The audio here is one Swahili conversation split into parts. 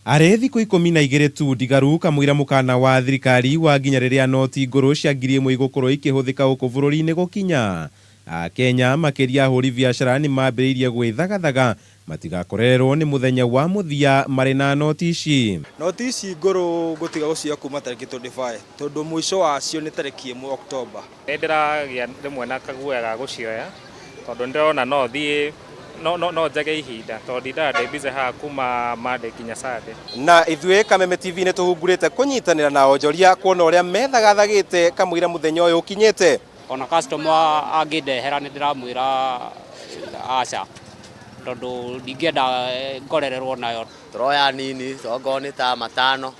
Are thikũ 12 tu Ndigaru kamwira mukana wa thirikari wa nginya riria noti ngũrũ cia 1000 igũkorwo ikĩhũthĩka gũkũ bũrũri-inĩ gũkinya. Kenya makiria ahũri biashara nĩ mambĩrĩirie gwĩthagathaga matigakorerwo nĩ mũthenya wa mũthia marĩ na noti ici. Noti ici ngũrũ gũtiga gũcioya kuma tarĩki 25 tondũ mũico wacio nĩ tarĩki 1 Oktoba. Ndĩragĩa rĩmwe na kaguoya ga gũcioya tondũ ndĩrona no thiĩ no njage ihinda tondũ ndĩ busy haha kuma Monday nginya Sunday. Na ithuĩ Kameme TV nĩ tũhungurĩte kũnyitanĩra na onjoria kuona ũrĩa methagathagĩte kamwira mũthenya ũyũ ũkinyĩte. Ona customer angĩndehera nĩ ndĩramwĩra aca tondũ ndingĩenda ngorererwo nayo. Tũroya nini tongo nĩ ta 5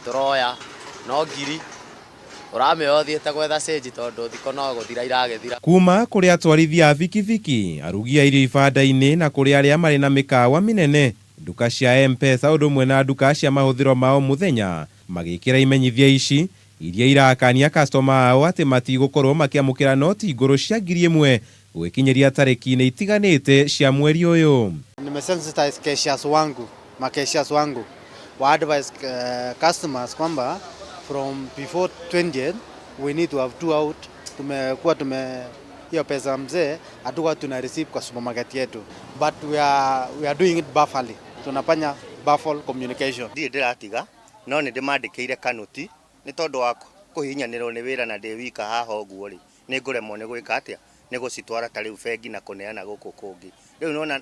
tũroya no ngiri ũramĩoya ũthiĩte gwetha cĩnji tondũ thikũ no gũthira iragĩthira. Kuma kũrĩ atwarithia a bikibiki, arugi a irio ibanda-inĩ na kũrĩ arĩa marĩ na mĩkawa mĩnene, nduka cia M-Pesa ũndũ ũmwe na nduka cia mahũthĩro mao mũthenya magĩkĩra imenyithia ici iria irakania customer ao atĩ matigũkorwo makĩamũkĩra noti ngũrũ cia 1000 gũkinyĩria tarĩki-inĩ itiganĩte cia mweri ũyũ. Nimesensitize cashiers wangu wa advise customers kwamba from before 20th we need to have 2 out. Tumekuwa hiyo pesa mzee hatukuwa tuna receive kwa supermarket yetu, but we are doing it buffally. Tunafanya buffalo communication. Ndiratiga no nĩ ndĩmandĩkĩire kanuti nĩ tondũ wa kũhinyanĩrwo nĩ wĩra na ndĩ wika haha ũguo rĩ nĩ ngũremwo nĩ gwĩka atĩa nĩ gũcitwara ta rĩu bengi na kũneana gũkũ kũngĩ. Rĩu nona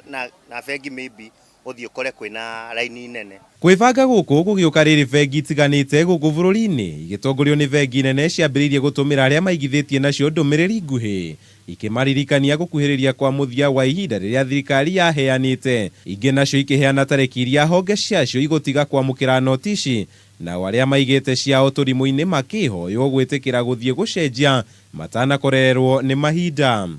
na bengi maybe ũthiĩ ũkore kwĩna raini nene. Kwĩbanga gũkũ gũgĩũka rĩrĩ bengi itiganĩte gũkũ bũrũri-inĩ igĩtongorio nĩ bengi nene ciambĩrĩirie gũtũmĩra arĩa maigithĩtie nacio ndũmĩrĩri nguhĩ ikĩmaririkania gũkuhĩrĩria kwa mũthia wa ihinda rĩrĩa thirikari yaheanĩte, ingĩ nacio ikĩheana tarĩki iria honge ciacio igũtiga kwamũkĩra noti ici, na arĩa maigĩte ciao tũrimũ-inĩ makĩhoywo gwĩtĩkĩra gũthiĩ gũcenjia matanakorerwo nĩ mahinda.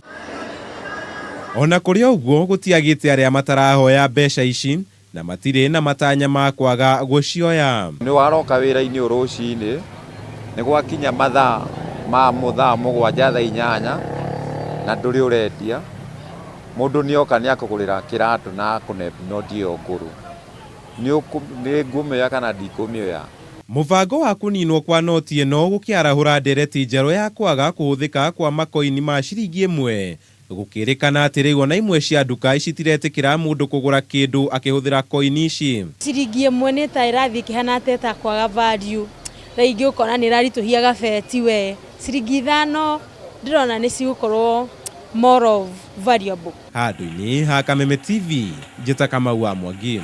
Ona kũrĩ ũguo gũtiagĩte arĩa matarahoya mbeca ici na matirĩ na matanya ma kwaga gũcioya. Nĩ waroka wĩra-inĩ rũcinĩ nĩ gwakinya mathaa ma mũthaa 7:08 na ndũrĩ ũrendia, mũndũ nĩoka nĩ akũgũrĩra kĩratũ na kũnebi noti ĩyo ngũrũ, nĩ ngũmĩoya kana ndikũmĩoya. Mũbango wa kũninwo kwa noti ĩno gũkĩarahũra ndereti njerũ ya kwaga kũhũthĩka kwa makoini ma ciringi 1 gũkĩrĩkana atĩ rĩu ona imwe cia nduka citiretĩkĩra mũndũ kũgũra kĩndũ akĩhũthĩra koini ici. Ciringi 1 nĩ ta ĩrathiĩ kĩhana ta kwaga value, rĩngĩ ũkona nĩ ĩraritũhia gabeti we. Ciringi 5 ndĩrona nĩ cigũkorwo more of valuable. Handũ-inĩ ha Kameme TV, njĩta Kamau wa Mwangi.